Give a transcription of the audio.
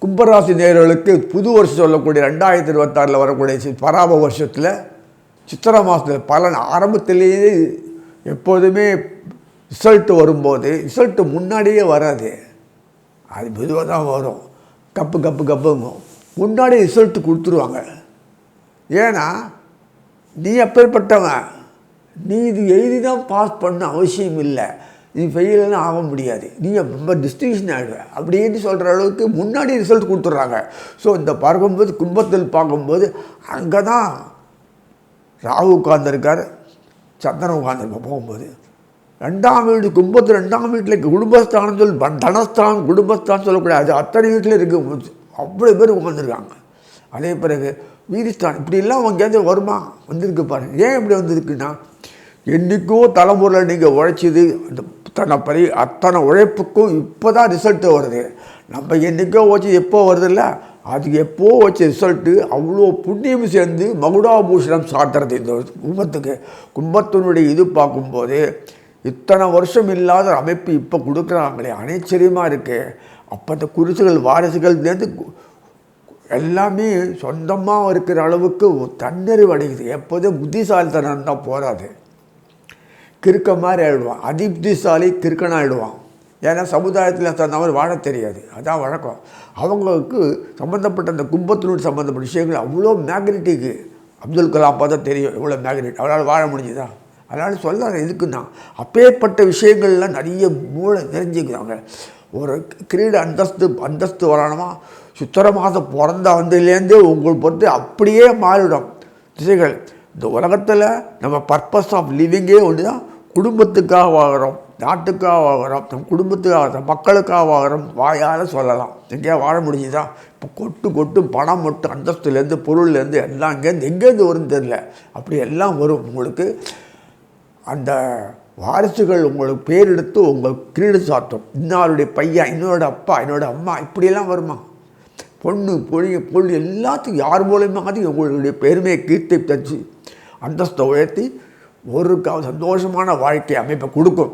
கும்பராசி நேயர்களுக்கு புது வருஷம் சொல்லக்கூடிய 2026 வரக்கூடிய பராப வருஷத்தில் சித்திரை மாதத்தில் பலன் ஆரம்பத்திலேயே எப்போதுமே ரிசல்ட்டு வரும்போது ரிசல்ட்டு முன்னாடியே வராது, அது மெதுவாக தான் வரும். கப்புங்க முன்னாடி ரிசல்ட்டு கொடுத்துருவாங்க. ஏன்னா நீ எப்பேற்பட்டவன், நீ இது எழுதி தான் பாஸ் பண்ண அவசியம் இல்லை, நீ ஃபெயிலெல்லாம் ஆக முடியாது, நீ ரொம்ப டிஸ்டிங்ஷன் ஆகிடுவேன் அப்படின்னு சொல்கிற அளவுக்கு முன்னாடி ரிசல்ட் கொடுத்துட்றாங்க. ஸோ இந்த பார்க்கும்போது கும்பத்தில் பார்க்கும்போது அங்கே தான் ராகு உட்கார்ந்துருக்கார், சந்திரன் உட்கார்ந்துருக்க போகும்போது 2ஆம் வீடு கும்பத்தில் 2ஆம் வீட்டில் குடும்பஸ்தானம் தனஸ்தானம் குடும்பஸ்தானம் சொல்லக்கூடாது, அது அத்தனை வீட்டில் இருக்குது, அவ்வளோ பேர் உட்காந்துருக்காங்க. அதே பிறகு வீதிஸ்தானம் இப்படிலாம் அங்கேருந்து வருமா வந்திருக்கு பாருங்கள். ஏன் இப்படி வந்திருக்குன்னா என்றைக்கோ தலைமுறையில் நீங்கள் உழைச்சிது அந்த அத்தனை உழைப்புக்கும் இப்போ தான் ரிசல்ட்டு வருது. நம்ம என்றைக்கோ வச்சு எப்போ வருதில்ல, அது எப்போ வச்ச ரிசல்ட்டு அவ்வளோ புண்ணியம் சேர்ந்து மகுடாபூஷணம் சாத்துறது இந்த கும்பத்துக்கு. கும்பத்தினுடைய இது பார்க்கும்போது இத்தனை வருஷம் இல்லாத அமைப்பு இப்போ கொடுக்குறாங்களே, ஆச்சரியமாக இருக்குது. அப்போ அந்த குருசுகள் வாரிசுகள்லேருந்து எல்லாமே சொந்தமாக இருக்கிற அளவுக்கு தண்ணறிவு அடைக்குது. எப்போதும் புத்திசாலித்தனம் தான் போகாது, கிறுக்க மாதிரி ஆகிடுவான், அதி புத்திசாலி கிறுக்கனாக ஆகிடுவான். ஏன்னா சமுதாயத்தில் தகுந்த மாதிரி வாழ தெரியாது, அதான் வழக்கம். அவங்களுக்கு சம்மந்தப்பட்ட அந்த கும்பத்தினுடைய சம்மந்தப்பட்ட விஷயங்கள் அவ்வளோ மேக்னெட்டிக்கு. அப்துல் கலாம் பார்த்தா தெரியும் எவ்வளோ மேக்னெட், அவரால் வாழ முடிஞ்சுதா. அதனால் சொல்லாத இதுக்குன்னா அப்பேற்பட்ட விஷயங்கள்லாம் நிறைய மூளை நிறைஞ்சிக்கிறாங்க. ஒரு கிரீட அந்தஸ்து வரணுமா, சித்திரை மாதம் பிறந்த வந்ததுலேருந்தே உங்களை பொறுத்து அப்படியே மாறிடும் திசைகள். இந்த உலகத்தில் நம்ம பர்பஸ் ஆஃப் லிவிங்கே ஒன்று தான். குடும்பத்துக்காக வாங்குகிறோம், நாட்டுக்காக வாங்குகிறோம், நம் குடும்பத்துக்காக மக்களுக்காக வாங்குகிறோம். வாயால் சொல்லலாம், எங்கேயா வாழ முடிஞ்சுதான். இப்போ கொட்டு பணம் மட்டும் அந்தஸ்துலேருந்து பொருள்லேருந்து எல்லாம் எங்கேருந்து வரும்னு தெரியல, அப்படி எல்லாம் வரும். உங்களுக்கு அந்த வாரிசுகள் உங்களுக்கு பேர் எடுத்து உங்கள் கிரீடு சாட்டும். இன்னாருடைய பையன், இன்னோட அப்பா, என்னோட அம்மா, இப்படியெல்லாம் வருமா. பொண்ணு பொண்ணு எல்லாத்துக்கும் யார் மூலயமாக உங்களுடைய பெருமையை கீர்த்தி தச்சு அந்தஸ்தை உயர்த்தி ஒரு சந்தோஷமான வாழ்க்கை அமைப்பை கொடுக்கும்.